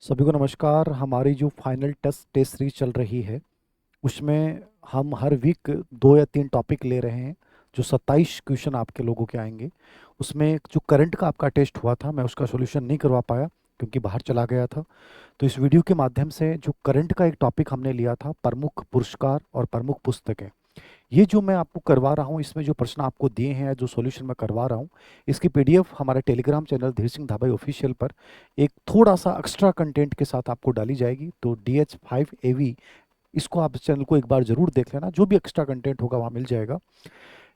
सभी को नमस्कार। हमारी जो फाइनल टेस्ट सीरीज चल रही है उसमें हम हर वीक 2 या 3 टॉपिक ले रहे हैं। जो 27 क्वेश्चन आपके लोगों के आएंगे उसमें जो करंट का आपका टेस्ट हुआ था मैं उसका सॉल्यूशन नहीं करवा पाया क्योंकि बाहर चला गया था। तो इस वीडियो के माध्यम से जो करंट का एक टॉपिक हमने लिया था प्रमुख पुरस्कार और प्रमुख पुस्तकें, ये जो मैं आपको करवा रहा हूँ इसमें जो प्रश्न आपको दिए हैं जो सॉल्यूशन मैं करवा रहा हूँ इसकी पीडीएफ हमारे टेलीग्राम चैनल धीर सिंह धाबाई ऑफिशियल पर एक थोड़ा सा एक्स्ट्रा कंटेंट के साथ आपको डाली जाएगी। तो DH5AV इसको आप इस चैनल को एक बार जरूर देख लेना, जो भी एक्स्ट्रा कंटेंट होगा वहाँ मिल जाएगा।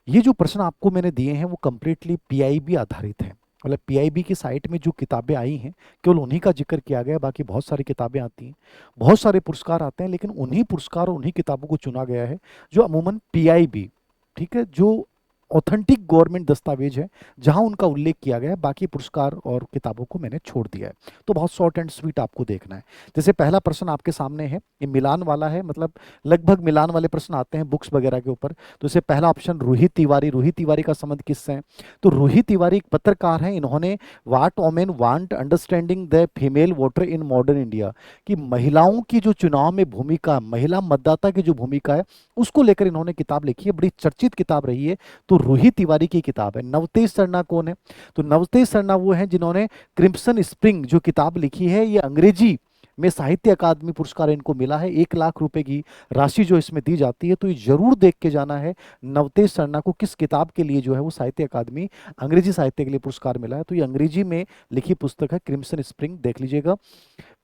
ये जो प्रश्न आपको मैंने दिए हैं वो कम्प्लीटली पीआईबी आधारित है। मतलब पीआईबी की साइट में जो किताबें आई हैं केवल उन्हीं का जिक्र किया गया है, बाकी बहुत सारी किताबें आती हैं, बहुत सारे पुरस्कार आते हैं, लेकिन उन्हीं पुरस्कार और उन्हीं किताबों को चुना गया है जो अमूमन पीआईबी, ठीक है, जो ऑथेंटिक गवर्नमेंट दस्तावेज है जहां उनका उल्लेख किया गया है। बाकी पुरस्कार और किताबों को मैंने छोड़ दिया है। तो बहुत शॉर्ट एंड स्वीट आपको देखना है। जैसे पहला प्रश्न आपके सामने है, ये मिलान वाला है, मतलब लगभग मिलान वाले प्रश्न आते हैं बुक्स वगैरह के ऊपर। तो इसे पहला ऑप्शन रूही तिवारी, रूही तिवारी का संबंध किससे है? तो रूही तिवारी एक पत्रकार हैं। इन्होंने what women want understanding the female voter in modern India, कि महिलाओं की जो चुनाव में भूमिका, महिला मतदाता की जो भूमिका है उसको लेकर इन्होंने किताब लिखी है। बड़ी चर्चित किताब रही है। तो रूही तिवारी की किताब है। नवतेज सरना कौन है? तो नवतेज सरना वो है जिन्होंने क्रिम्सन स्प्रिंग जो किताब लिखी है, ये अंग्रेजी में साहित्य अकादमी पुरस्कार इनको मिला है। 1 लाख रुपए की राशि जो इसमें दी जाती है। तो ये जरूर देख के जाना है नवतेज सरना को किस किताब के लिए जो है वो साहित्य अकादमी अंग्रेजी साहित्य के लिए पुरस्कार मिला है। तो ये अंग्रेजी में लिखी पुस्तक है क्रिम्सन स्प्रिंग, देख लीजिएगा।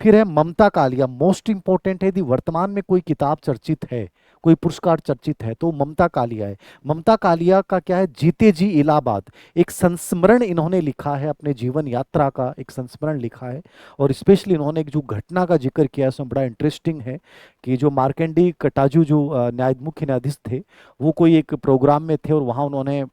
फिर है ममता कालिया, मोस्ट इंपॉर्टेंट है। यदि वर्तमान में कोई किताब चर्चित है, कोई पुरस्कार चर्चित है तो ममता कालिया है। ममता कालिया का क्या है? जीते जी इलाहाबाद, एक संस्मरण इन्होंने लिखा है, अपने जीवन यात्रा का एक संस्मरण लिखा है। और स्पेशली इन्होंने एक जो घटना का जिक्र किया है उसमें बड़ा इंटरेस्टिंग है कि जो मार्कंडी कटाजू जो मुख्य न्यायाधीश थे, वो कोई एक प्रोग्राम में थे और वहां उन्होंने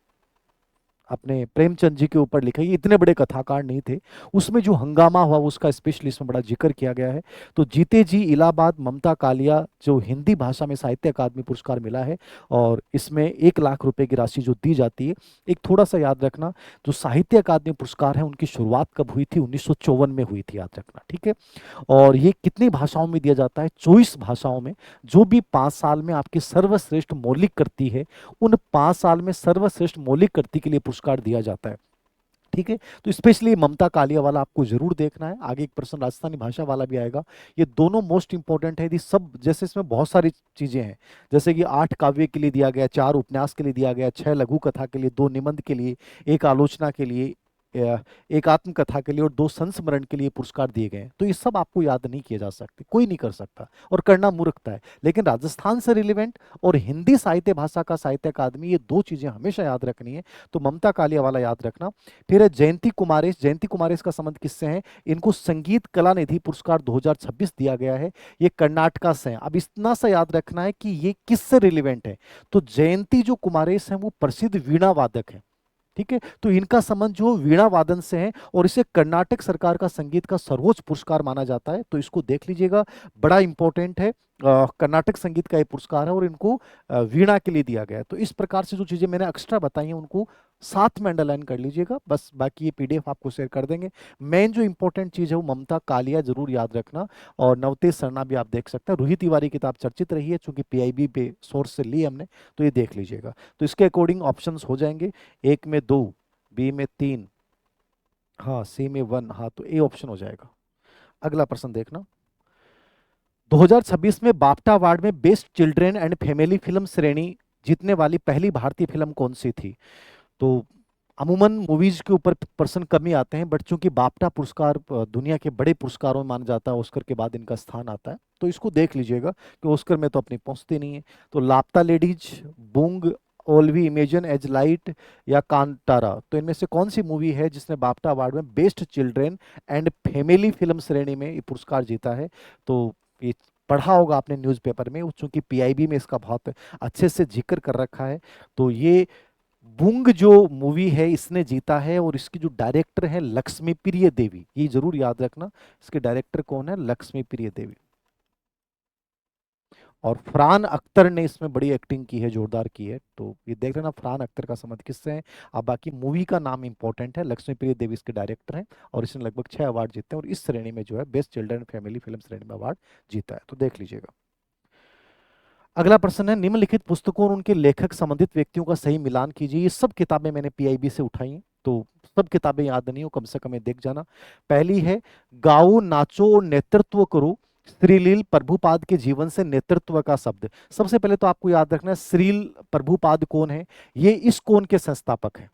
अपने प्रेमचंद जी के ऊपर लिखा। ये इतने बड़े कथाकार नहीं थे। उसमें जो हंगामा हुआ उसका स्पेशली इसमें बड़ा जिक्र किया गया है। तो जीते जी इलाहाबाद, ममता कालिया, जो हिंदी भाषा में साहित्य अकादमी पुरस्कार मिला है। और इसमें 1 लाख रुपए की राशि जो दी जाती है। एक थोड़ा सा याद रखना, जो साहित्य अकादमी पुरस्कार है उनकी शुरुआत कब हुई थी? 1954 में हुई थी, याद रखना, ठीक है। और ये कितनी भाषाओं में दिया जाता है? 24 भाषाओं में। जो भी 5 साल में आपकी सर्वश्रेष्ठ मौलिक कृति है, उन 5 साल में सर्वश्रेष्ठ मौलिक कृति के लिए पुरस्कार दिया जाता है, ठीक है। तो स्पेशली ममता कालिया वाला आपको जरूर देखना है। आगे एक प्रश्न राजस्थानी भाषा वाला भी आएगा। ये दोनों मोस्ट इंपॉर्टेंट है। यदि सब, जैसे इसमें बहुत सारी चीजें हैं, जैसे कि 8 काव्य के लिए दिया गया, 4 उपन्यास के लिए दिया गया, 6 लघु कथा के लिए, 2 निबंध के लिए, एक आलोचना के लिए, एक आत्मकथा के लिए और 2 संस्मरण के लिए पुरस्कार दिए गए हैं। तो ये सब आपको याद नहीं किए जा सकते, कोई नहीं कर सकता, और करना मूर्खता है। लेकिन राजस्थान से रिलेवेंट और हिंदी साहित्य भाषा का साहित्य अकादमी, ये 2 चीजें हमेशा याद रखनी है। तो ममता कालिया वाला याद रखना। फिर है जयंती कुमारेश। जयंती कुमारेश का संबंध किससे है? इनको संगीत कला निधि पुरस्कार 2026 दिया गया है। ये कर्नाटका से हैं। अब इतना सा याद रखना है कि ये किससे रिलेवेंट है। तो जयंती जो कुमारेश हैं वो प्रसिद्ध वीणा वादक है, ठीक है। तो इनका संबंध जो वीणा वादन से है और इसे कर्नाटक सरकार का संगीत का सर्वोच्च पुरस्कार माना जाता है। तो इसको देख लीजिएगा, बड़ा इंपॉर्टेंट है। कर्नाटक संगीत का ये पुरस्कार है और इनको वीणा के लिए दिया गया है। तो इस प्रकार से जो चीजें मैंने एक्स्ट्रा बताई हैं उनको साथ में अंडरलाइन कर लीजिएगा। बस बाकी ये पीडीएफ आपको शेयर कर देंगे। मेन जो इंपॉर्टेंट चीज है वो ममता कालिया जरूर याद रखना। और नवतेज सरना भी आप देख सकते हैं। रूही तिवारी किताब चर्चित रही है चूंकि पीआईबी पे सोर्स से ली हमने, तो ये देख लीजिएगा। तो इसके अकॉर्डिंग ऑप्शंस हो जाएंगे, एक में 2, बी में 3, हाँ, सी में 1, हाँ, तो ए ऑप्शन हो जाएगा। अगला प्रश्न देखना। 2026 में बाफ्टा अवार्ड में best children and family film श्रेणी जीतने वाली पहली भारतीय फिल्म कौन सी थी? तो अमूमन मूवीज के ऊपर प्रश्न कम ही आते हैं, बट चूंकि बाफ्टा पुरस्कार दुनिया के बड़े पुरस्कारों में माना जाता है, ऑस्कर के बाद इनका स्थान आता है। तो इसको देख लीजिएगा कि ऑस्कर में तो अपनी पहुंचती नहीं है। तो Laapataa ladies, Boong, all we imagine as light, या कांतारा, तो इनमें से कौन सी मूवी है जिसने बाफ्टा अवार्ड में best children and family film श्रेणी में ये पुरस्कार जीता है? तो ये पढ़ा होगा आपने न्यूज़पेपर में, चूंकि पीआईबी में इसका बहुत अच्छे से जिक्र कर रखा है। तो ये बुंग जो मूवी है इसने जीता है और इसकी जो डायरेक्टर है लक्ष्मी प्रिय देवी, ये जरूर याद रखना। इसके डायरेक्टर कौन है? लक्ष्मी प्रिय देवी। और फरहान अख्तर ने इसमें बड़ी एक्टिंग की है, जोरदार की है। तो ये देख लेना फरहान अख्तर का संबंध किससे है। अब बाकी मूवी का नाम इंपॉर्टेंट है, लक्ष्मी प्रिय देवी इसके डायरेक्टर हैं, और इसने लगभग 6 अवार्ड जीते हैं, और इस श्रेणी में जो है बेस्ट चिल्ड्रन फैमिली फिल्म श्रेणी में अवार्ड जीता है, तो देख लीजिएगा। अगला प्रश्न है, निम्नलिखित पुस्तकों और उनके लेखक संबंधित व्यक्तियों का सही मिलान कीजिए। ये सब किताबें मैंने पीआईबी से उठाई हैं, तो सब किताबें याद नहीं हो, कम से कम ये देख जाना। पहली है, गाओ नाचो और नेतृत्व करो, श्रीलील प्रभुपाद के जीवन से नेतृत्व का शब्द। सबसे पहले तो आपको याद रखना है श्रील प्रभुपाद कौन है। ये इस कौन के संस्थापक हैं,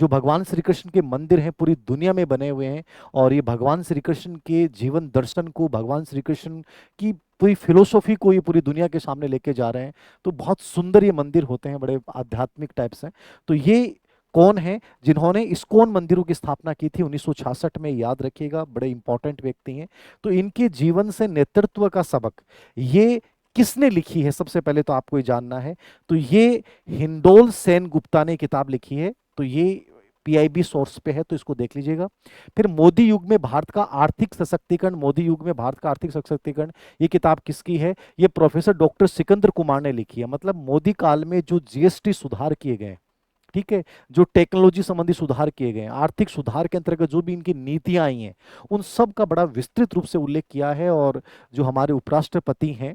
जो भगवान श्री कृष्ण के मंदिर हैं पूरी दुनिया में बने हुए हैं, और ये भगवान श्री कृष्ण के जीवन दर्शन को, भगवान श्री कृष्ण की पूरी फिलोसॉफी को ये पूरी दुनिया के सामने लेके जा रहे हैं। तो बहुत सुंदर ये मंदिर होते हैं, बड़े आध्यात्मिक टाइप से। तो ये कौन है जिन्होंने इस्कॉन मंदिरों की स्थापना की थी 1966 में, याद रखिएगा, बड़े इंपॉर्टेंट व्यक्ति हैं। तो इनके जीवन से नेतृत्व का सबक ये किसने लिखी है, सबसे पहले तो आपको ये जानना है। तो ये हिंडोल सेन गुप्ता ने किताब लिखी है, तो ये पीआईबी सोर्स पे है, तो इसको देख लीजिएगा। फिर मोदी युग में भारत का आर्थिक सशक्तिकरण, मोदी युग में भारत का आर्थिक सशक्तिकरण, ये किताब किसकी है, ये प्रोफेसर डॉक्टर सिकंदर कुमार ने लिखी है। मतलब मोदी काल में जो जीएसटी सुधार किए गए, ठीक है, जो टेक्नोलॉजी संबंधी सुधार किए गए, आर्थिक सुधार के अंतर्गत जो भी इनकी नीतियां आई हैं, उन सब का बड़ा विस्तृत रूप से उल्लेख किया है। और जो हमारे उपराष्ट्रपति हैं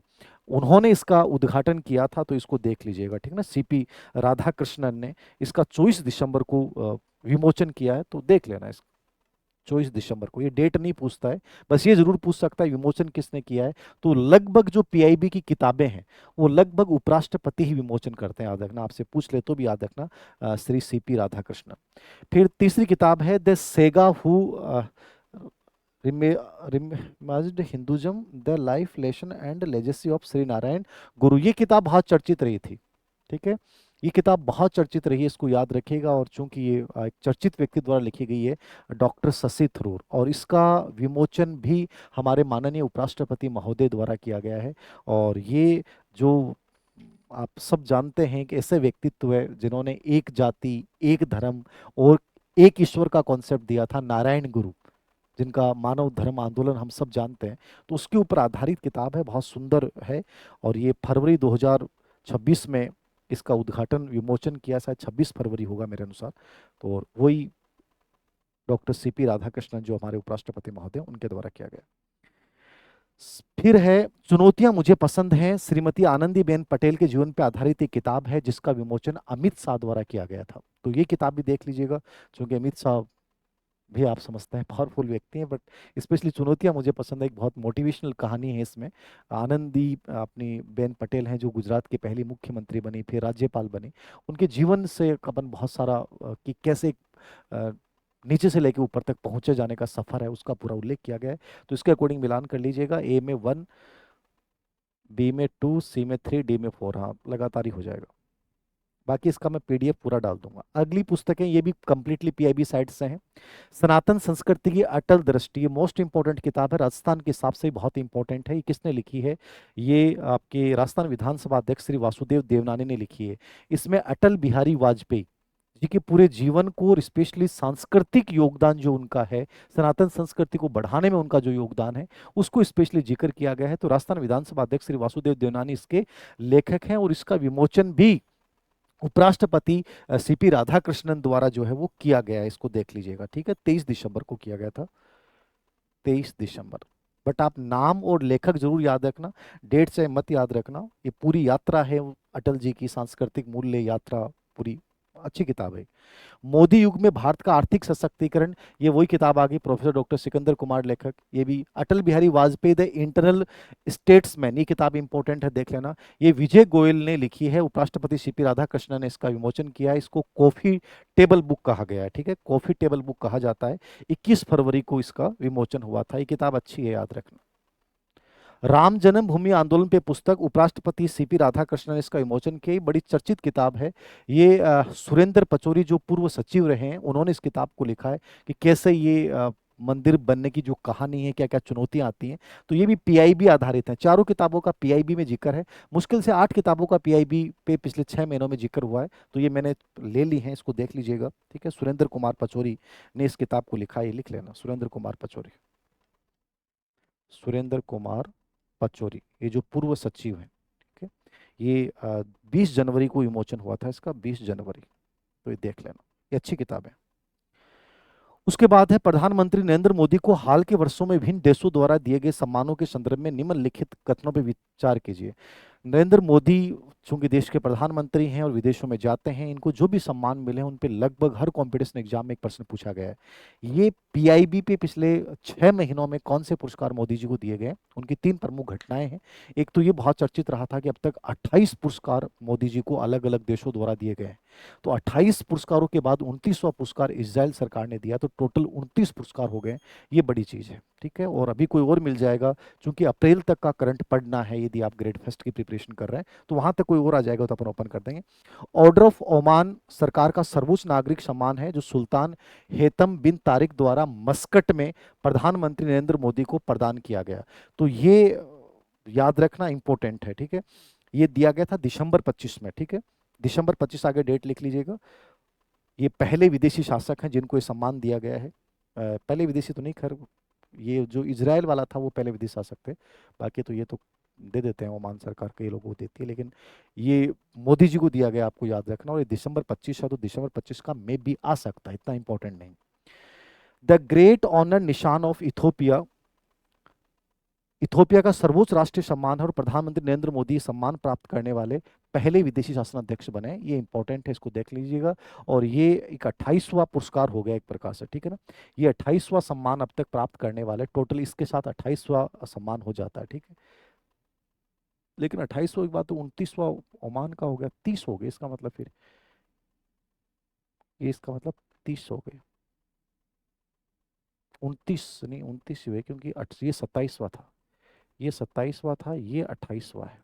उन्होंने इसका उद्घाटन किया था, तो इसको देख लीजिएगा, ठीक ना। सीपी राधाकृष्णन ने इसका 24 दिसंबर को विमोचन किया है, तो देख लेना इसको। 24 दिसंबर को, ये डेट नहीं पूछता है, बस ये जरूर पूछ सकता है विमोचन किसने किया है। तो लगभग जो पीआईबी की किताबें हैं वो लगभग उपराष्ट्रपति ही विमोचन करते हैं, याद रखना, आपसे पूछ ले तो भी याद रखना, श्री सीपी राधाकृष्णन। फिर तीसरी किताब है the saga who reimagined Hinduism, the life lesson and legacy of Shri Narayana Guru. ये किताब बहुत चर्चित रही थी, ठीक है, ये किताब बहुत चर्चित रही है, इसको याद रखिएगा। और चूंकि ये एक चर्चित व्यक्ति द्वारा लिखी गई है, डॉक्टर शशि थरूर, और इसका विमोचन भी हमारे माननीय उपराष्ट्रपति महोदय द्वारा किया गया है। और ये जो आप सब जानते हैं कि ऐसे व्यक्तित्व है जिन्होंने एक जाति, एक धर्म और एक ईश्वर का कॉन्सेप्ट दिया था, नारायण गुरु, जिनका मानव धर्म आंदोलन हम सब जानते हैं। तो उसके ऊपर आधारित किताब है, बहुत सुंदर है। और ये फरवरी 2026 में इसका उद्घाटन विमोचन किया, शायद 26 फरवरी होगा मेरे अनुसार। तो और वही डॉक्टर सीपी राधाकृष्णन जो हमारे उपराष्ट्रपति महोदय उनके द्वारा किया गया। फिर है चुनौतियां मुझे पसंद हैं, श्रीमती आनंदीबेन पटेल के जीवन पर आधारित एक किताब है जिसका विमोचन अमित शाह द्वारा किया गया था। तो ये किताब भी देख लीजिएगा, क्योंकि अमित शाह भी आप समझते हैं पावरफुल व्यक्ति हैं, बट स्पेशली चुनौतियां मुझे पसंद है। एक बहुत मोटिवेशनल कहानी है इसमें। आनंदी अपनी बेन पटेल हैं जो गुजरात की पहली मुख्यमंत्री बनी, फिर राज्यपाल बनी। उनके जीवन से अपन बहुत सारा कि कैसे अ, नीचे से लेके ऊपर तक पहुंचे जाने का सफर है, उसका पूरा उल्लेख किया गया है। तो इसके अकॉर्डिंग मिलान कर लीजिएगा, ए में 1, बी में 2, सी में 3, डी में 4, हाँ लगातार ही हो जाएगा। बाकी इसका मैं पीडीएफ पूरा डाल दूंगा। अगली पुस्तकें ये भी कंप्लीटली पीआईबी साइट से हैं। सनातन संस्कृति की अटल दृष्टि, ये मोस्ट इंपॉर्टेंट किताब है, राजस्थान के हिसाब से बहुत इंपॉर्टेंट है। ये किसने लिखी है, ये आपके राजस्थान विधानसभा अध्यक्ष श्री वासुदेव देवनानी ने लिखी है। इसमें अटल बिहारी वाजपेयी जी के पूरे जीवन को और स्पेशली सांस्कृतिक योगदान जो उनका है, सनातन संस्कृति को बढ़ाने में उनका जो योगदान है, उसको स्पेशली जिक्र किया गया है। तो राजस्थान विधानसभा अध्यक्ष श्री वासुदेव देवनानी इसके लेखक हैं, और इसका विमोचन भी उपराष्ट्रपति सीपी राधाकृष्णन द्वारा जो है वो किया गया है। इसको देख लीजिएगा, ठीक है, 23 दिसंबर को किया गया था, 23 दिसंबर। बट आप नाम और लेखक जरूर याद रखना, डेट से मत याद रखना। ये पूरी यात्रा है अटल जी की, सांस्कृतिक मूल्य यात्रा, पूरी अच्छी किताब है। मोदी युग में भारत का आर्थिक सशक्तिकरण, ये वही किताब आ गई, प्रोफेसर डॉक्टर सिकंदर कुमार लेखक। ये भी Atal Bihari Vajpayee the internal statesman, ये किताब इंपॉर्टेंट है, देख लेना। ये विजय गोयल ने लिखी है, उपराष्ट्रपति सीपी राधाकृष्णन ने इसका विमोचन किया है। इसको कॉफी टेबल बुक कहा गया है, ठीक है, कॉफी टेबल बुक कहा जाता है। 21 फरवरी को इसका विमोचन हुआ था। ये किताब अच्छी है, याद रखना। राम जन्मभूमि आंदोलन पे पुस्तक, उपराष्ट्रपति सीपी राधाकृष्णन ने इसका विमोचन किया। बड़ी चर्चित किताब है ये। सुरेंद्र पचौरी जो पूर्व सचिव रहे हैं, उन्होंने इस किताब को लिखा है कि कैसे ये मंदिर बनने की जो कहानी है, क्या क्या चुनौतियां आती हैं। तो ये भी पीआईबी आधारित है। चारों किताबों का पीआईबी में जिक्र है। मुश्किल से 8 किताबों का पीआईबी पे पिछले 6 महीनों में जिक्र हुआ है, तो ये मैंने ले ली है, इसको देख लीजिएगा, ठीक है। सुरेंद्र कुमार पचौरी ने इस किताब को लिखा है, लिख लेना, सुरेंद्र कुमार पचौरी। सुरेंद्र कुमार पचौरी, ये जो पूर्व सचिव हैं, ये 20 जनवरी को विमोचन हुआ था इसका, 20 जनवरी। तो ये देख लेना, ये अच्छी किताब है। उसके बाद है प्रधानमंत्री नरेंद्र मोदी को हाल के वर्षों में विभिन्न देशों द्वारा दिए गए सम्मानों के संदर्भ में निम्नलिखित कथनों पर विचार कीजिए। नरेंद्र मोदी चूंकि देश के प्रधानमंत्री हैं और विदेशों में जाते हैं, इनको जो भी सम्मान मिले हैं उन पे लगभग हर कंपटीशन एग्जाम में एक प्रश्न पूछा गया है। ये पीआईबी पे पिछले 6 महीनों में कौन से पुरस्कार मोदी जी को दिए गए, उनकी 3 प्रमुख घटनाएं हैं। एक तो ये बहुत चर्चित रहा था कि अब तक 28 पुरस्कार मोदी जी को अलग अलग देशों द्वारा दिए गए हैं। तो 28 पुरस्कारों के बाद 29वां पुरस्कार इजराइल सरकार ने दिया, तो टोटल 29 पुरस्कार हो गए। ये बड़ी चीज है, ठीक है। और अभी कोई और मिल जाएगा, क्योंकि अप्रैल तक का करंट पढ़ना है यदि आप ग्रेड फर्स्ट की प्रिपरेशन कर रहे हैं, तो वहां तक कोई और आ जाएगा तो अपन ओपन कर देंगे। ऑर्डर ऑफ ओमान सरकार का सर्वोच्च नागरिक सम्मान है, जो सुल्तान हेतम बिन तारिक द्वारा मस्कट में प्रधानमंत्री नरेंद्र मोदी को प्रदान किया गया। तो ये याद रखना इंपॉर्टेंट है, ठीक है। ये दिया गया था दिसंबर 25 में, ठीक है। दिसंबर 25, आगे डेट लिख लीजिएगा। ये पहले विदेशी शासक हैं जिनको ये सम्मान दिया गया है। पहले विदेशी तो नहीं, खैर ये जो इजराइल वाला था वो पहले विदेशी शासक थे, बाकी तो ये तो दे देते हैं, ओमान सरकार कई लोगों को देती है, लेकिन ये मोदी जी को दिया गया, आपको याद रखना। और ये दिसंबर 25 है, तो दिसंबर 25 का मे भी आ सकता है, इतना इंपॉर्टेंट नहीं। द ग्रेट ऑनर निशान ऑफ इथोपिया, इथोपिया का सर्वोच्च राष्ट्रीय सम्मान है और प्रधानमंत्री नरेंद्र मोदी सम्मान प्राप्त करने वाले पहले विदेशी शासनाध्यक्ष बने। ये इंपॉर्टेंट है, इसको देख लीजिएगा। और ये एक 28वां पुरस्कार हो गया एक प्रकार से, ठीक है ना। ये 28वां सम्मान अब तक प्राप्त करने वाले, टोटल इसके साथ 28वां सम्मान हो जाता है, ठीक है। लेकिन 28वां के बाद तो 29वां ओमान का हो गया, 30 हो गए इसका मतलब, फिर ये इसका मतलब 30 हो गए। 29 नहीं, 29 हुए, क्योंकि ये 27वां था, ये 27वां था, ये 28वां है,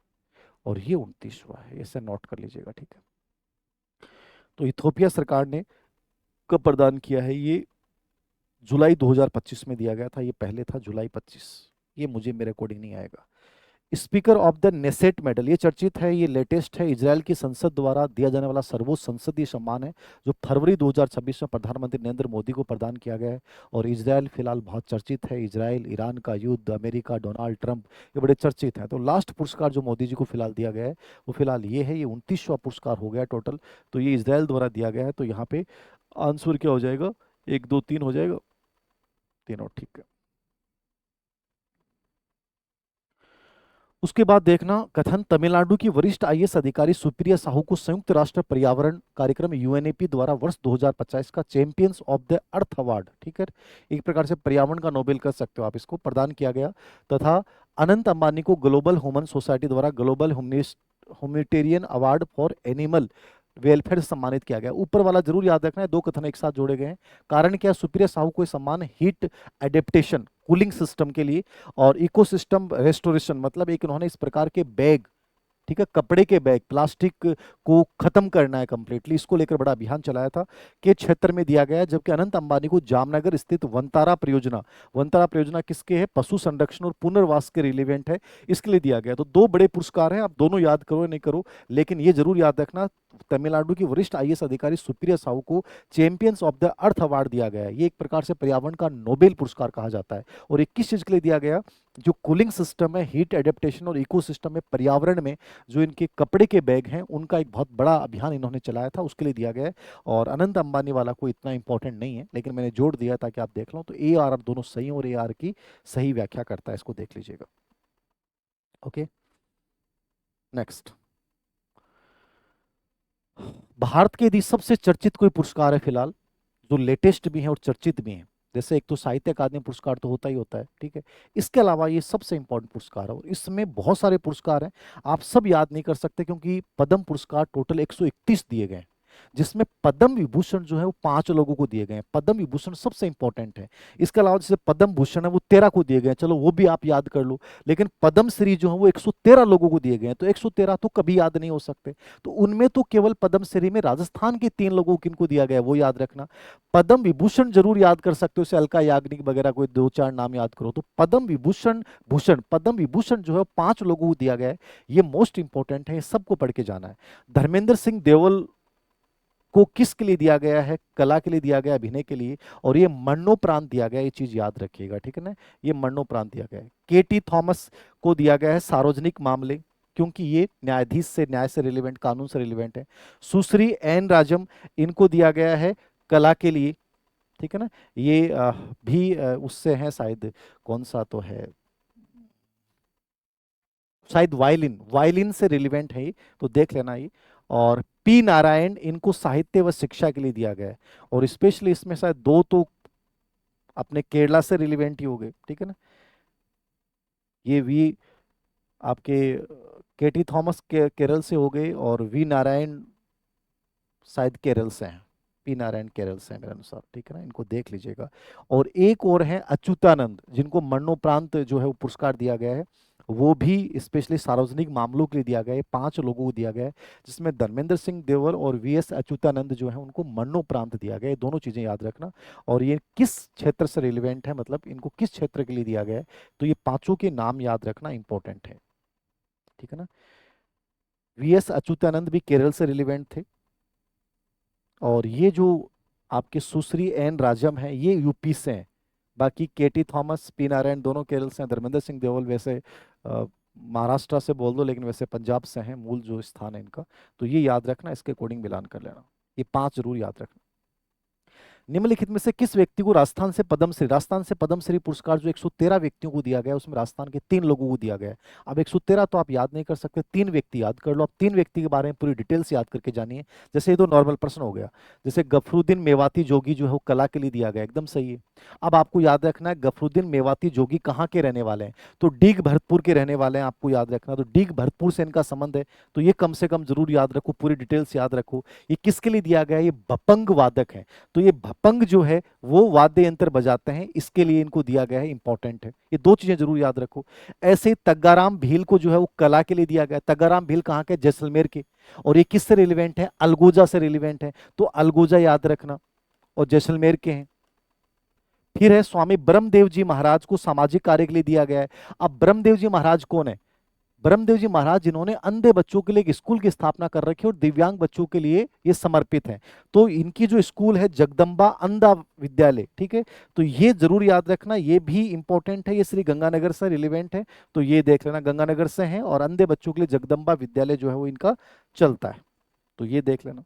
और ये 29वां है। इसे नोट कर लीजिएगा, ठीक है। तो इथोपिया सरकार ने कब प्रदान किया है, ये जुलाई 2025 में दिया गया था, ये पहले था जुलाई 25। ये मुझे मेरे अकॉर्डिंग नहीं आएगा। Speaker of the Knesset medal, ये चर्चित है, ये लेटेस्ट है, इजराइल की संसद द्वारा दिया जाने वाला सर्वोच्च संसदीय सम्मान है, जो फरवरी 2026 में प्रधानमंत्री नरेंद्र मोदी को प्रदान किया गया है। और इजराइल फिलहाल बहुत चर्चित है, इजराइल ईरान का युद्ध, अमेरिका, डोनाल्ड ट्रंप, ये बड़े चर्चित हैं। तो लास्ट पुरस्कार जो मोदी जी को फिलहाल दिया गया है वो फिलहाल ये है, ये 29वां पुरस्कार हो गया टोटल। तो ये इजराइल द्वारा दिया गया है। तो यहाँ पे आंसर क्या हो जाएगा, 1 2 3 हो जाएगा, तीनों ठीक है। उसके बाद देखना कथन, तमिलनाडु की वरिष्ठ आईएएस अधिकारी सुप्रिया साहू को संयुक्त राष्ट्र पर्यावरण कार्यक्रम यूएनईपी द्वारा वर्ष 2025 का champions of the earth award, ठीक है, एक प्रकार से पर्यावरण का नोबेल कर सकते हो आप इसको, प्रदान किया गया। तथा अनंत अंबानी को ग्लोबल ह्यूमन सोसाइटी द्वारा global humanitarian award for animal welfare से सम्मानित किया गया। ऊपर वाला जरूर याद रखना है, दो कथन एक साथ जोड़े गए हैं। कारण क्या, सुप्रिया साहू को सम्मान हीट एडेप्टेशन, कूलिंग सिस्टम के लिए, और इकोसिस्टम रेस्टोरेशन, मतलब एक उन्होंने इस प्रकार के बैग, ठीक है, कपड़े के बैग, प्लास्टिक को खत्म करना है कंप्लीटली, इसको लेकर बड़ा अभियान चलाया था, के क्षेत्र में दिया गया है। जबकि अनंत अंबानी को जामनगर स्थित वनतारा परियोजना, वनतारा परियोजना किसके है, पशु संरक्षण और पुनर्वास के रिलेवेंट है, इसके लिए दिया गया। तो दो बड़े पुरस्कार हैं, आप दोनों याद करो या नहीं करो, लेकिन ये जरूर याद रखना, तमिलनाडु की वरिष्ठ आईएएस अधिकारी सुप्रिया साहू को champions of the earth award दिया गया है। ये एक प्रकार से पर्यावरण का नोबेल पुरस्कार कहा जाता है। और ये किस चीज के लिए दिया गया, जो कूलिंग सिस्टम है, हीट एडेप्टेशन और इकोसिस्टम में, पर्यावरण में जो इनके कपड़े के बैग हैं उनका एक बहुत बड़ा अभियान इन्होंने चलाया था, उसके लिए दिया गया है। और अनंत अंबानी वाला कोई इतना इंपॉर्टेंट नहीं है, लेकिन मैंने जोड़ दिया ताकि आप देख लो। तो ए आर दोनों सही, और ए आर की सही व्याख्या करता है, इसको देख लीजिएगा। Okay, next. भारत के यदि सबसे चर्चित कोई पुरस्कार है फिलहाल, जो लेटेस्ट भी है और चर्चित भी है, जैसे एक तो साहित्य अकादमी पुरस्कार तो होता ही होता है, ठीक है, इसके अलावा ये सबसे इंपॉर्टेंट पुरस्कार है। और इसमें बहुत सारे पुरस्कार हैं, आप सब याद नहीं कर सकते, क्योंकि पद्म पुरस्कार टोटल 131 दिए गए हैं, जिसमें पद्म विभूषण जो है वो 5 लोगों को दिए गए हैं। पद्म विभूषण सबसे इंपॉर्टेंट है। इसके अलावा जैसे पद्म भूषण है वो 13 को दिए गए हैं, चलो वो भी आप याद कर लो। लेकिन पद्म श्री जो है वो 113 लोगों को दिए गए हैं, तो 113 तो कभी याद नहीं हो सकते। तो उनमें तो केवल पद्म श्री में राजस्थान के 3 लोगों को किनको दिया गया है वो याद रखना। पद्म विभूषण जरूर याद कर सकते हो, जैसे अलका याग्निक वगैरह, कोई 2 4 नाम याद करो। तो पद्म विभूषण, पद्म विभूषण जो है 5 लोगों को दिया गया है, ये मोस्ट इंपॉर्टेंट है, सबको पढ़ के जाना है। धर्मेंद्र सिंह देवल को किसके लिए दिया गया है, कला के लिए दिया गया, अभिनय के लिए, और ये मरणोपरांत दिया गया, ये चीज याद रखिएगा, ठीक है ना, ये मरणोपरांत दिया गया है। के टी थॉमस को दिया गया है सार्वजनिक मामले, क्योंकि ये न्यायाधीश से, न्याय से रिलेवेंट, कानून से रिलेवेंट है। सुश्री एन राजम, इनको दिया गया है कला के लिए, ठीक है ना। ये भी उससे हैं शायद, कौन सा तो है, शायद वायलिन, वायलिन से रिलेवेंट है ये, तो देख लेना ये। और पी नारायण, इनको साहित्य व शिक्षा के लिए दिया गया है, और स्पेशली इसमें शायद दो तो अपने केरला से रिलेवेंट ही हो गए, ठीक है ना। ये वी आपके केटी थॉमस के केरल से हो गए, और वी नारायण शायद केरल से हैं, पी नारायण केरल से हैं मेरे अनुसार, ठीक है ना, इनको देख लीजिएगा। और एक और हैं अच्युतानंद, जिनको मरणोपरांत जो है वो पुरस्कार दिया गया है, वो भी स्पेशली सार्वजनिक मामलों के लिए दिया गया है, 5 लोगों को दिया गया है, जिसमें धर्मेंद्र सिंह देवर और वी एस अच्युतानंद जो है उनको मरणोपरांत दिया गया है। दोनों चीजें याद रखना। और ये किस क्षेत्र से रिलेवेंट है, मतलब इनको किस क्षेत्र के लिए दिया गया है, तो ये पांचों के नाम याद रखना इंपॉर्टेंट है, ठीक है ना। वी एस अच्युतानंद भी केरल से रिलेवेंट थे, और ये जो आपके सुश्री एन राजम है ये यूपी से हैं। बाकी केटी थॉमस, पी नारायण दोनों केरल से हैं। धर्मेंद्र सिंह देओल वैसे महाराष्ट्र से बोल दो, लेकिन वैसे पंजाब से हैं, मूल जो स्थान है इनका। तो ये याद रखना, इसके अकॉर्डिंग मिलान कर लेना, ये 5 जरूर याद रखना। निम्नलिखित में से किस व्यक्ति को राजस्थान से पद्मश्री पुरस्कार जो 113 व्यक्तियों को दिया गया है, उसमें राजस्थान के 3 लोगों को दिया गया है। अब 113 तो आप याद नहीं कर सकते, 3 व्यक्ति याद कर लो। अब 3 व्यक्ति के बारे में पूरी डिटेल्स याद करके जानिए। जैसे ये तो नॉर्मल प्रश्न हो गया। जैसे गफरुद्दीन मेवाती जोगी जो है वो कला के लिए दिया गया, एकदम सही है। अब आपको याद रखना है गफरुद्दीन मेवाती जोगी कहाँ के रहने वाले हैं, तो डीग भरतपुर के रहने वाले हैं, आपको याद रखना। तो डीग भरतपुर से इनका संबंध है, तो ये कम से कम जरूर याद रखो, पूरी डिटेल्स याद रखो। ये किसके लिए दिया गया है, ये भपंग वादक है। तो ये भपंग जो है वो वाद्य यंत्र बजाते हैं, इसके लिए इनको दिया गया है, इंपॉर्टेंट है। ये 2 चीजें जरूर याद रखो। ऐसे ही तग्गाराम भील को जो है वो कला के लिए दिया गया है। तग्गाराम भील कहाँ के, जैसलमेर के। और ये किससे रिलेवेंट है, अलगोजा से रिलेवेंट है, तो अलगोजा याद रखना, और जैसलमेर के हैं। फिर है स्वामी ब्रह्मदेव जी महाराज को सामाजिक कार्य के लिए दिया गया है। अब ब्रह्मदेव जी महाराज कौन है, ब्रह्मदेव जी महाराज जिन्होंने अंधे बच्चों के लिए एक स्कूल की स्थापना कर रखी है और दिव्यांग बच्चों के लिए ये समर्पित है। तो इनकी जो स्कूल है जगदम्बा अंधा विद्यालय, ठीक है। तो ये जरूर याद रखना, ये भी इंपॉर्टेंट है, ये श्री गंगानगर से रिलेवेंट है, तो ये देख लेना, गंगानगर से है, और अंधे बच्चों के लिए जगदम्बा विद्यालय जो है वो इनका चलता है, तो ये देख लेना।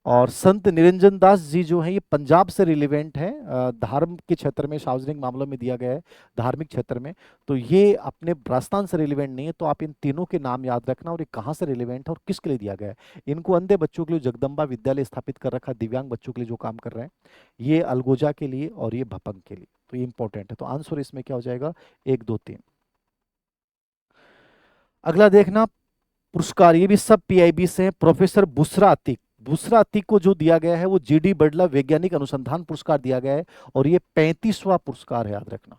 और संत निरंजन दास जी जो है ये पंजाब से रिलेवेंट है, धर्म के क्षेत्र में, सार्वजनिक मामलों में दिया गया है, धार्मिक क्षेत्र में। तो ये अपने राजस्थान से रिलेवेंट नहीं है, तो आप इन तीनों के नाम याद रखना, और ये कहाँ से रिलेवेंट है और किसके लिए दिया गया है। इनको अंधे बच्चों के लिए जगदम्बा विद्यालय स्थापित कर रखा, दिव्यांग बच्चों के लिए जो काम कर रहे हैं, ये अलगोजा के लिए और ये भपंग के लिए, तो ये इंपॉर्टेंट है। तो आंसर इसमें क्या हो जाएगा, 1 2 3। अगला देखना, पुरस्कार ये भी सब पीआईबी से है। प्रोफेसर बुसरा अतीक, बुसरा अतीक को जो दिया गया है वो जीडी बर्डला वैज्ञानिक अनुसंधान पुरस्कार दिया गया है, और ये 35वां पुरस्कार है, याद रखना।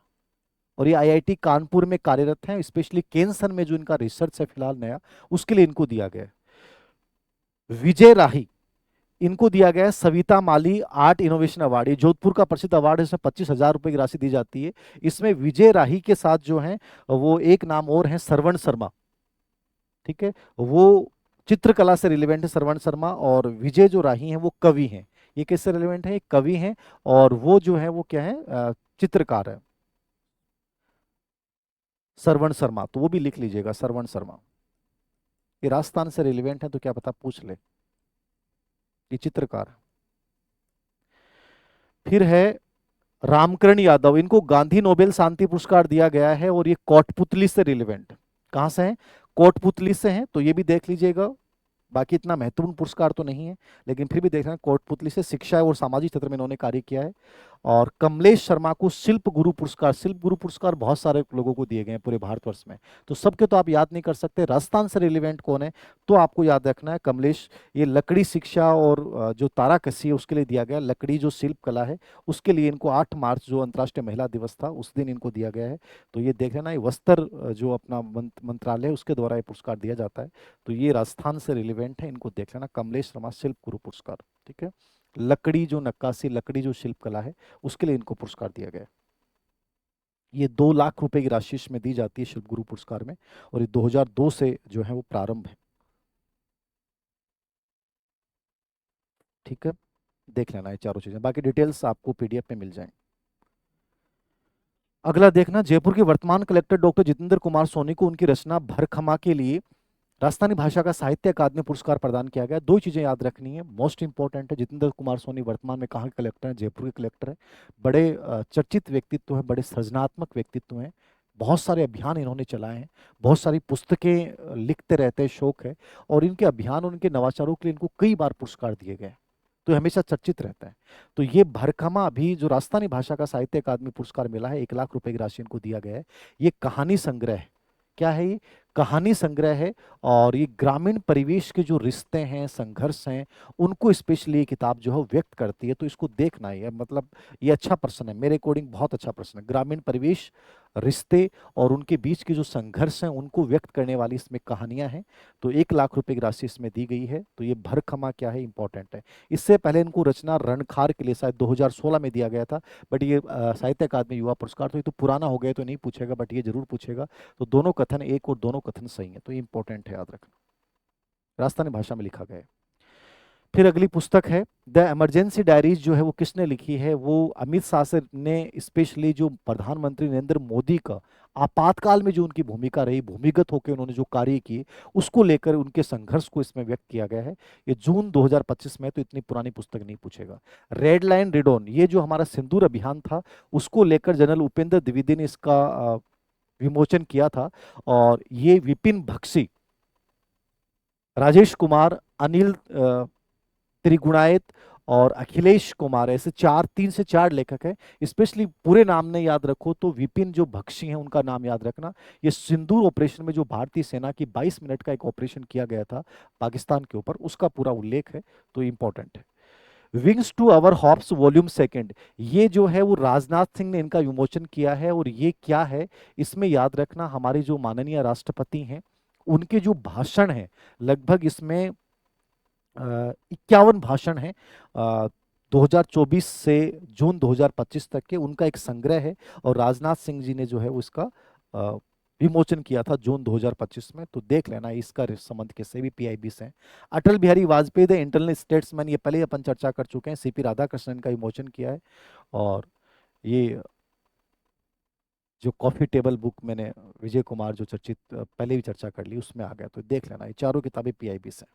और ये आईआईटी कानपुर में कार्यरत हैं, स्पेशली कैंसर में जो इनका रिसर्च है फिलहाल नया, उसके लिए इनको दिया गया है। विजय राही, इनको दिया गया है सविता माली आर्ट इनोवेशन अवार्ड, ये जोधपुर का प्रसिद्ध अवार्ड है, इसमें 25,000 रुपए की राशि दी जाती है। इसमें विजय राही के साथ जो है वो एक नाम और है, श्रवण शर्मा, ठीक है। वो चित्रकला से रिलेवेंट है श्रवण शर्मा, और विजय जो राही हैं वो कवि हैं। ये किससे रिलेवेंट है, ये कवि हैं, और वो जो है वो क्या है, चित्रकार है, श्रवण शर्मा, तो वो भी लिख लीजिएगा, श्रवण शर्मा। ये राजस्थान से रिलेवेंट है, तो क्या पता पूछ ले, ये चित्रकार है। फिर है रामकरण यादव, इनको गांधी नोबेल शांति पुरस्कार दिया गया है, और ये कोटपुतली से रिलेवेंट, कहाँ से है, कोटपुतली से हैं, तो ये भी देख लीजिएगा। बाकी इतना महत्वपूर्ण पुरस्कार तो नहीं है, लेकिन फिर भी देख रहे हैं, कोटपुतली से शिक्षा और सामाजिक क्षेत्र में इन्होंने कार्य किया है। और कमलेश शर्मा को शिल्प गुरु पुरस्कार, शिल्प गुरु पुरस्कार बहुत सारे लोगों को दिए गए हैं पूरे भारतवर्ष में, तो सबके तो आप याद नहीं कर सकते। राजस्थान से रिलेवेंट कौन है, तो आपको याद रखना है कमलेश। ये लकड़ी शिक्षा और जो ताराकसी है उसके लिए दिया गया, लकड़ी जो शिल्प कला है उसके लिए इनको 8 मार्च जो अंतर्राष्ट्रीय महिला दिवस था उस दिन इनको दिया गया है। तो ये देख लेना, ये वस्त्र जो अपना मंत्रालय है उसके द्वारा ये पुरस्कार दिया जाता है, तो ये राजस्थान से रिलेवेंट है, इनको देख लेना, कमलेश शर्मा शिल्प गुरु पुरस्कार, ठीक है। लकड़ी जो नक्काशी, लकड़ी जो शिल्प कला है उसके लिए इनको पुरस्कार दिया गया है। ये 2 लाख रुपए की राशि इसमें दी जाती है शिल्प गुरु पुरस्कार में, और ये 2002 से जो है वो प्रारंभ है, ठीक है। देख लेना ये चारों चीजें, बाकी डिटेल्स आपको पीडीएफ में मिल जाएंगे। अगला देखना, जयपुर के वर्तमान कलेक्टर डॉक्टर जितेंद्र कुमार सोनी को उनकी रचना भरखमा के लिए राजस्थानी भाषा का साहित्य अकादमी पुरस्कार प्रदान किया गया। दो चीजें याद रखनी है, मोस्ट इंपॉर्टेंट है, जितेंद्र कुमार सोनी वर्तमान में कहाँ के कलेक्टर हैं? जयपुर के कलेक्टर हैं। बड़े चर्चित व्यक्तित्व हैं, बड़े सृजनात्मक व्यक्तित्व हैं। बहुत सारे अभियान इन्होंने चलाए हैं, बहुत सारी पुस्तकें लिखते रहते हैं, शौक है। और इनके अभियान, उनके नवाचारों के लिए इनको कई बार पुरस्कार दिए गए, तो ये हमेशा चर्चित रहता है। तो ये भरखमा अभी जो राजस्थानी भाषा का साहित्य अकादमी पुरस्कार मिला है, 1 लाख रुपए की राशि इनको दिया गया है। ये कहानी संग्रह है। क्या है ये? कहानी संग्रह है। और ये ग्रामीण परिवेश के जो रिश्ते हैं, संघर्ष हैं, उनको स्पेशली ये किताब जो है व्यक्त करती है। तो इसको देखना ही है, मतलब ये अच्छा प्रश्न है, मेरे अकॉर्डिंग बहुत अच्छा प्रश्न है। ग्रामीण परिवेश, रिश्ते और उनके बीच के जो संघर्ष हैं उनको व्यक्त करने वाली इसमें कहानियां हैं। तो 1 लाख रुपए की राशि इसमें दी गई है। तो ये भरखमा क्या है, इंपॉर्टेंट है। इससे पहले इनको रचना रणखार के लिए शायद 2016 में दिया गया था। बट ये साहित्य अकादमी युवा पुरस्कार, तो ये तो पुराना हो गया, तो नहीं पूछेगा, बट ये जरूर पूछेगा। तो दोनों कथन, एक और दोनों कथन सही है, तो ये इंपॉर्टेंट है, याद रखना। राजस्थानी भाषा में लिखा गया है। फिर अगली पुस्तक है द इमरजेंसी डायरीज, जो है वो किसने लिखी है? वो अमित शाह से ने स्पेशली, जो प्रधानमंत्री नरेंद्र मोदी का आपातकाल में जो उनकी भूमिका रही, भूमिगत होकर उन्होंने जो कार्य किए, उसको लेकर उनके संघर्ष को इसमें व्यक्त किया गया है। ये जून 2025 में, तो इतनी पुरानी पुस्तक नहीं पूछेगा। रेड लाइन रेड ऑन, ये जो हमारा सिंदूर अभियान था, उसको लेकर जनरल उपेंद्र द्विवेदी ने इसका विमोचन किया था। और ये विपिन बख्शी, राजेश कुमार, अनिल त्रिगुणायत और अखिलेश कुमार, ऐसे चार, 3 से 4 लेखक हैं। स्पेशली पूरे नाम नहीं याद रखो तो विपिन जो बख्शी हैं उनका नाम याद रखना। ये सिंदूर ऑपरेशन में जो भारतीय सेना की 22 मिनट का एक ऑपरेशन किया गया था पाकिस्तान के ऊपर, उसका पूरा उल्लेख है, तो इंपॉर्टेंट है। Wings to our hopes volume second, ये जो है वो राजनाथ सिंह ने इनका विमोचन किया है। और ये क्या है, इसमें याद रखना, हमारे जो माननीय राष्ट्रपति हैं उनके जो भाषण हैं, लगभग इसमें 51 भाषण हैं, 2024 से जून 2025 तक के, उनका एक संग्रह है। और राजनाथ सिंह जी ने जो है उसका अ, विमोचन किया था जून 2025 में। तो देख लेना इसका संबंध किससे भी, पीआईबी से है। Atal Bihari Vajpayee the internal statesman, ये पहले ही अपन चर्चा कर चुके हैं, सीपी राधाकृष्णन का विमोचन किया है। और ये जो कॉफी टेबल बुक मैंने विजय कुमार जो चर्चित पहले भी चर्चा कर ली, उसमें आ गया, तो देख लेना, ये चारों किताबें पीआईबी से।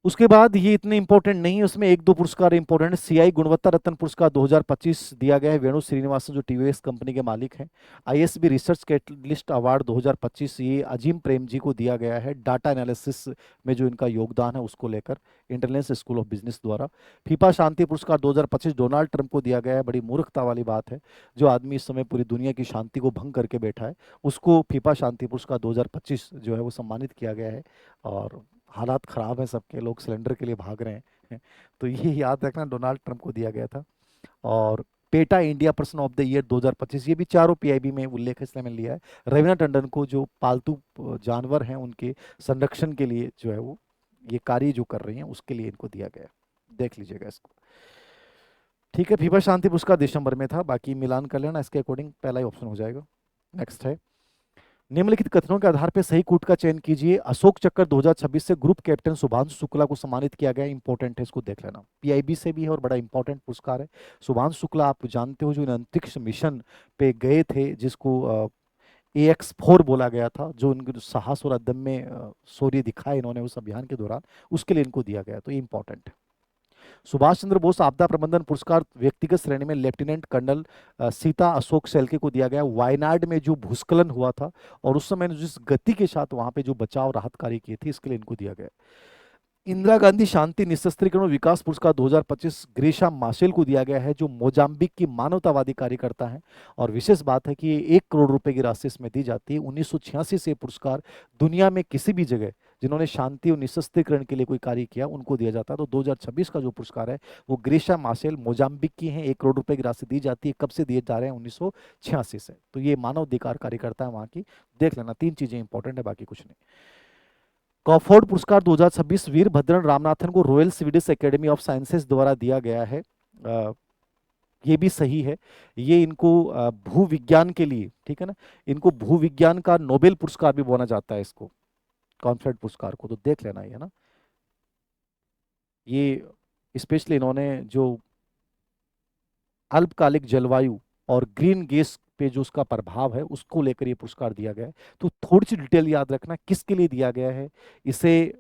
उसके बाद ये इतने इंपॉर्टेंट नहीं है, उसमें 1-2 पुरस्कार इंपॉर्टेंट है। सीआई गुणवत्ता रत्न पुरस्कार 2025 दिया गया है वेणु श्रीनिवासन, जो टीवीएस कंपनी के मालिक हैं। आईएसबी रिसर्च कैटलिस्ट अवार्ड 2025 ये अजीम प्रेम जी को दिया गया है, डाटा एनालिसिस में जो इनका योगदान है उसको लेकर, इंटरनेशनल स्कूल ऑफ बिजनेस द्वारा। फीफा शांति पुरस्कार 2025 डोनाल्ड ट्रंप को दिया गया है। बड़ी मूर्खता वाली बात है, जो आदमी इस समय पूरी दुनिया की शांति को भंग करके बैठा है, उसको फीफा शांति पुरस्कार 2025 जो है वो सम्मानित किया गया है। और हालात खराब है सबके, लोग सिलेंडर के लिए भाग रहे हैं। तो ये याद रखना, डोनाल्ड ट्रंप को दिया गया था। और PETA India person of the year 2025, ये भी चारों पीआईबी में उल्लेख है, इसलिए मैंने लिया है। रवीना टंडन को, जो पालतू जानवर हैं उनके संरक्षण के लिए जो है वो ये कार्य जो कर रही हैं, उसके लिए इनको दिया गया है। देख लीजिएगा इसको। ठीक है, फीफा शांति पुरस्कार दिसंबर में था, बाकी मिलान कर लेना, इसके अकॉर्डिंग पहला ही ऑप्शन हो जाएगा। नेक्स्ट है, निम्नलिखित कथनों के आधार पर सही कूट का चयन कीजिए। अशोक चक्र 2026 से ग्रुप कैप्टन शुभांशु शुक्ला को सम्मानित किया गया, इंपॉर्टेंट है, इसको देख लेना। पीआईबी से भी है और बड़ा इंपॉर्टेंट पुरस्कार है। शुभांशु शुक्ला आप जानते हो, जो इन अंतरिक्ष मिशन पे गए थे, जिसको AX4 बोला गया था, जो उनके जो साहस और अदम्य शौर्य दिखाए इन्होंने उस अभियान के दौरान, उसके लिए इनको दिया गया, तो ये इंपॉर्टेंट है। सुभाष चंद्र बोस आपदा प्रबंधन पुरस्कार व्यक्तिगत श्रेणी में लेफ्टिनेंट कर्नल सीता अशोक शेल्के को दिया गया। वायनाड में जो भूस्खलन हुआ था और उस समय जिस गति के साथ वहां पे जो बचाव राहत कार्य किए थे, इसके लिए इनको दिया गया। इंदिरा गांधी शांति निशस्त्रीकरण और विकास पुरस्कार 2025 ग्रीशा माशेल को दिया गया है, जो मोजाम्बिक की मानवतावादी कार्यकर्ता है। और विशेष बात है कि ये 1 करोड़ रुपए की राशि इसमें दी जाती है। 1986 से पुरस्कार दुनिया में किसी भी जगह जिन्होंने शांति और निशस्त्रीकरण के लिए कोई कार्य किया उनको दिया जाता है। तो 2026 का जो पुरस्कार है वो ग्रीशा माशेल मोजाम्बिक की है, 1 करोड़ रुपए की राशि दी जाती है। कब से दिए जा रहे हैं? 1986 से। तो ये मानव अधिकार कार्यकर्ता है वहां की, देख लेना। 3 चीजें इंपॉर्टेंट है, बाकी कुछ नहीं। कॉफोर्ड पुरस्कार 2026 वीरभद्रन रामनाथन को royal Swedish academy of sciences द्वारा दिया गया है। ये भी सही है। ये इनको भू विज्ञान के लिए, ठीक है ना, इनको भू विज्ञान का नोबेल पुरस्कार भी बोला जाता है इसको, कॉन्फ्रेड पुरस्कार को, तो देख लेना ये ना। ये स्पेशली इन्होंने जो अल्पकालिक जलवायु और ग्रीन गैस पे जो उसका प्रभाव है उसको लेकर ये पुरस्कार दिया गया है। तो थोड़ी सी डिटेल याद रखना किसके लिए दिया गया है। इसे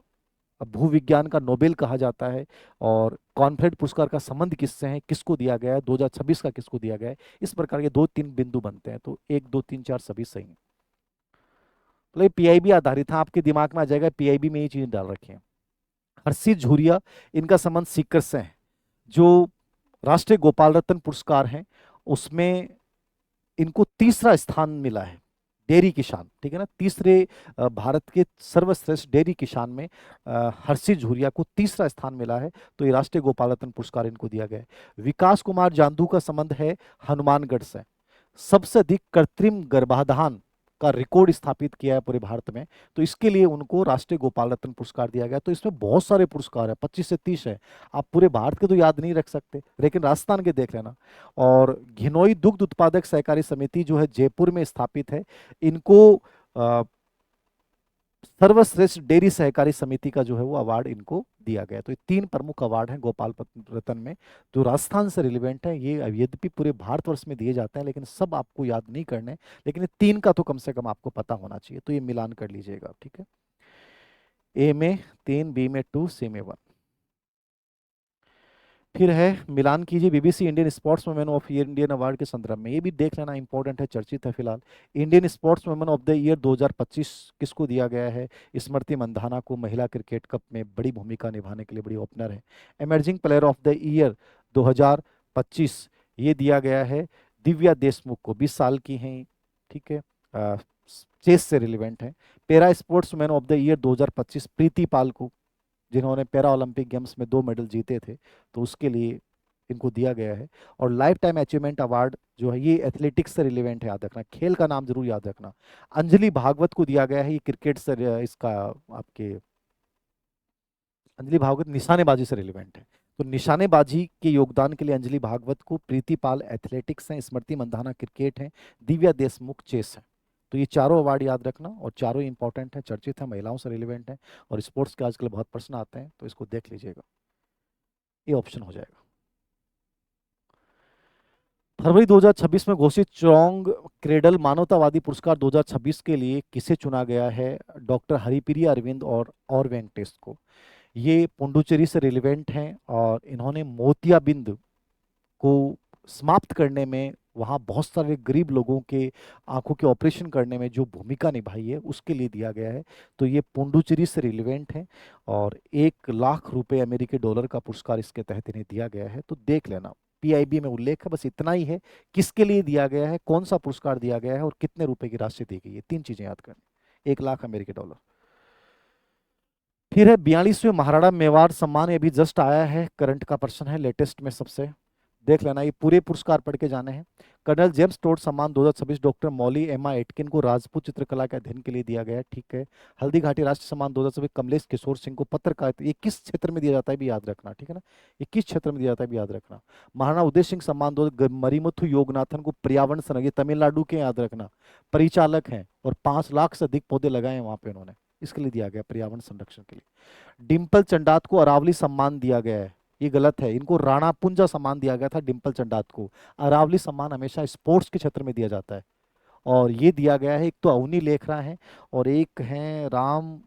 भूविज्ञान का नोबेल कहा जाता है। और कॉनफ्रेड पुरस्कार का संबंध किससे है, किसको दिया गया है, 2026 का किसको दिया गया है। इस प्रकार के दो तीन बिंदु बनते हैं, तो एक दो तीन चार सभी सही है। तो ये पीआईबी आधारित है, आपके दिमाग में आ जाएगा पीआईबी में ये चीज डाल रखी है। हर्षित झूरिया, इनका संबंध सीकर से है। जो राष्ट्रीय गोपाल रत्न पुरस्कार है उसमें इनको तीसरा स्थान मिला है। डेयरी किसान, ठीक है ना, तीसरे भारत के सर्वश्रेष्ठ डेयरी किसान में हर्षित झूरिया को तीसरा स्थान मिला है। तो ये राष्ट्रीय गोपाल रत्न पुरस्कार इनको दिया गया है। विकास कुमार जांधू का संबंध है हनुमानगढ़ से। सबसे अधिक कृत्रिम गर्भाधान का रिकॉर्ड स्थापित किया है पूरे भारत में, तो इसके लिए उनको राष्ट्रीय गोपाल रत्न पुरस्कार दिया गया। तो इसमें बहुत सारे पुरस्कार है, 25 से 30 है। आप पूरे भारत के तो याद नहीं रख सकते, लेकिन राजस्थान के देख लेना। और घिनोई दुग्ध उत्पादक सहकारी समिति जो है जयपुर में स्थापित है, इनको सर्वश्रेष्ठ डेयरी सहकारी समिति का जो है वो अवार्ड इनको दिया गया। तो ये तीन प्रमुख अवार्ड हैं गोपाल रत्न में जो राजस्थान से रिलेवेंट है। ये यद्यपि पूरे भारतवर्ष में दिए जाते हैं लेकिन सब आपको याद नहीं करने, लेकिन ये तीन का तो कम से कम आपको पता होना चाहिए। तो ये मिलान कर लीजिएगा, ठीक है। ए में 3, बी में 2, सी में 1। फिर है मिलान कीजिए BBC Indian sports women of year Indian award के संदर्भ में। ये भी देख लेना, इंपॉर्टेंट है, चर्चित है फिलहाल। Indian sports women of the year 2025 किसको दिया गया है। स्मृति मंधाना को, महिला क्रिकेट कप में बड़ी भूमिका निभाने के लिए, बड़ी ओपनर है। Emerging player of the year 2025 ये दिया गया है दिव्या देशमुख को, 20 साल की हैं, ठीक है, चेस से रिलेवेंट है। Para sports women of the year 2025 प्रीति पाल को, जिन्होंने पैरा ओलंपिक गेम्स में 2 मेडल जीते थे, तो उसके लिए इनको दिया गया है। और लाइफ टाइम अचीवमेंट अवार्ड जो है ये एथलेटिक्स से रिलेवेंट है, याद रखना, खेल का नाम जरूर याद रखना। अंजलि भागवत को दिया गया है, ये क्रिकेट से इसका आपके अंजलि भागवत निशानेबाजी से रिलेवेंट है। तो निशानेबाजी के योगदान के लिए अंजलि भागवत को, प्रीति पाल एथलेटिक्स हैं, स्मृति मंधाना क्रिकेट हैं, दिव्या देशमुख चेस है। तो ये चारों अवार्ड याद रखना, और चारों इंपॉर्टेंट हैं, चर्चित है, महिलाओं से रिलेवेंट हैं, और स्पोर्ट्स के आजकल बहुत प्रश्न आते हैं, तो इसको देख लीजिएगा, ये ऑप्शन हो जाएगा। फरवरी 2026 में घोषित चौंग क्रेडल मानवतावादी पुरस्कार 2026 के लिए किसे चुना गया है। डॉक्टर हरिप्रिया अरविंद और वेंकटेश को। ये पुडुचेरी से रिलेवेंट हैं और इन्होंने मोतियाबिंद को समाप्त करने में, वहाँ बहुत सारे गरीब लोगों के आंखों के ऑपरेशन करने में जो भूमिका निभाई है उसके लिए दिया गया है। तो ये पुडुचेरी से रिलेवेंट है और 1 लाख रुपए अमेरिकी डॉलर का पुरस्कार इसके तहत इन्हें दिया गया है। तो देख लेना, पीआईबी में उल्लेख है, बस इतना ही है, किसके लिए दिया गया है, कौन सा पुरस्कार दिया गया है और कितने रुपए की राशि दी गई है, 3 चीजें याद करनी। 1 लाख अमेरिकी डॉलर। फिर है 42वें महाराणा मेवाड़ सम्मान, ये अभी जस्ट आया है, करंट का प्रश्न है, लेटेस्ट में सबसे। देख लेना, ये पूरे पुरस्कार पढ़ के जाने हैं। कर्नल जेम्स टोड सम्मान 2026 डॉक्टर मौली एमा एटकिन को राजपूत चित्रकला के अध्ययन के लिए दिया गया है, ठीक है। हल्दी घाटी राष्ट्रीय सम्मान 2026 कमलेश किशोर सिंह को पत्रकारिता, ये किस क्षेत्र में दिया जाता है भी याद रखना, ठीक है ना, ये किस क्षेत्र में दिया जाता है भी याद रखना। महाराणा उदय सिंह सम्मान मरीमुथु योगनाथन को पर्यावरण संरक्षण, ये तमिलनाडु के, याद रखना, परिचालक हैं और 5 लाख से अधिक पौधे लगाए हैं वहां पे उन्होंने, इसके लिए दिया गया पर्यावरण संरक्षण के लिए। डिम्पल चंडात को अरावली सम्मान दिया गया है, ये गलत है, इनको राणा पुंजा सम्मान दिया गया था डिम्पल चंडात को। अरावली सम्मान हमेशा स्पोर्ट्स के क्षेत्र में दिया जाता है, और ये दिया गया है, एक तो अवनी लेखरा है और एक है राम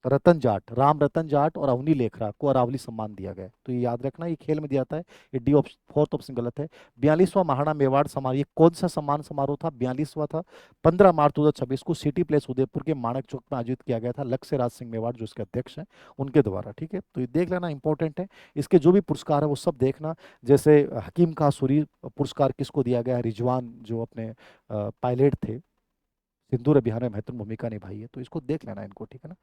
रतन जाट और अवनी लेखरा को अरावली सम्मान दिया गया है। तो ये याद रखना, ये खेल में दिया जाता है। ये डी ऑप्शन, फोर्थ ऑप्शन गलत है। 42वां महाराणा मेवाड़ समारोह, ये कौन सा सम्मान समारोह था, 42वां था। 15 मार्च 2026 को सिटी प्लेस उदयपुर के माणक चौक में आयोजित किया गया था, लक्ष्य राज सिंह मेवाड़ जो इसके अध्यक्ष हैं उनके द्वारा, ठीक है। तो ये देख लेना, इंपॉर्टेंट है। इसके जो भी पुरस्कार है वो सब देखना, जैसे हकीम कासूरी पुरस्कार किसको दिया गया है, रिजवान जो अपने पायलट थे, सिंदूर अभियान में महत्वपूर्ण भूमिका निभाई है, तो इसको देख लेना इनको, ठीक है ना।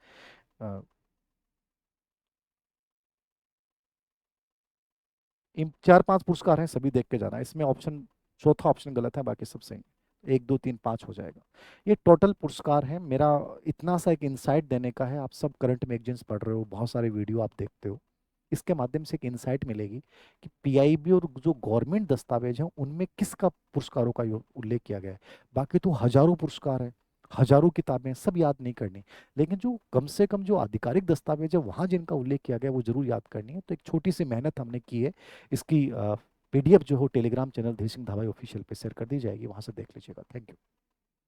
इन 4-5 पुरस्कार हैं, सभी देख के जाना। इसमें ऑप्शन, चौथा ऑप्शन गलत है, बाकी सब सही। 1 2 3 5 हो जाएगा। ये टोटल पुरस्कार है। मेरा इतना सा एक इंसाइट देने का है, आप सब करंट मैगजीन्स पढ़ रहे हो, बहुत सारे वीडियो आप देखते हो, इसके माध्यम से एक इंसाइट मिलेगी कि पीआईबी और जो गवर्नमेंट दस्तावेज हैं उनमें किसका पुरस्कारों का उल्लेख किया गया है। बाकी तो हजारों पुरस्कार है, हजारों किताबें, सब याद नहीं करनी, लेकिन जो कम से कम जो आधिकारिक दस्तावेज है वहाँ जिनका उल्लेख किया गया है वो जरूर याद करनी है। तो एक छोटी सी मेहनत हमने की है इसकी पीडीएफ जो हो टेलीग्राम चैनल धीर सिंह धावाई ऑफिशियल पे शेयर कर दी जाएगी, वहाँ से देख लीजिएगा। Thank you.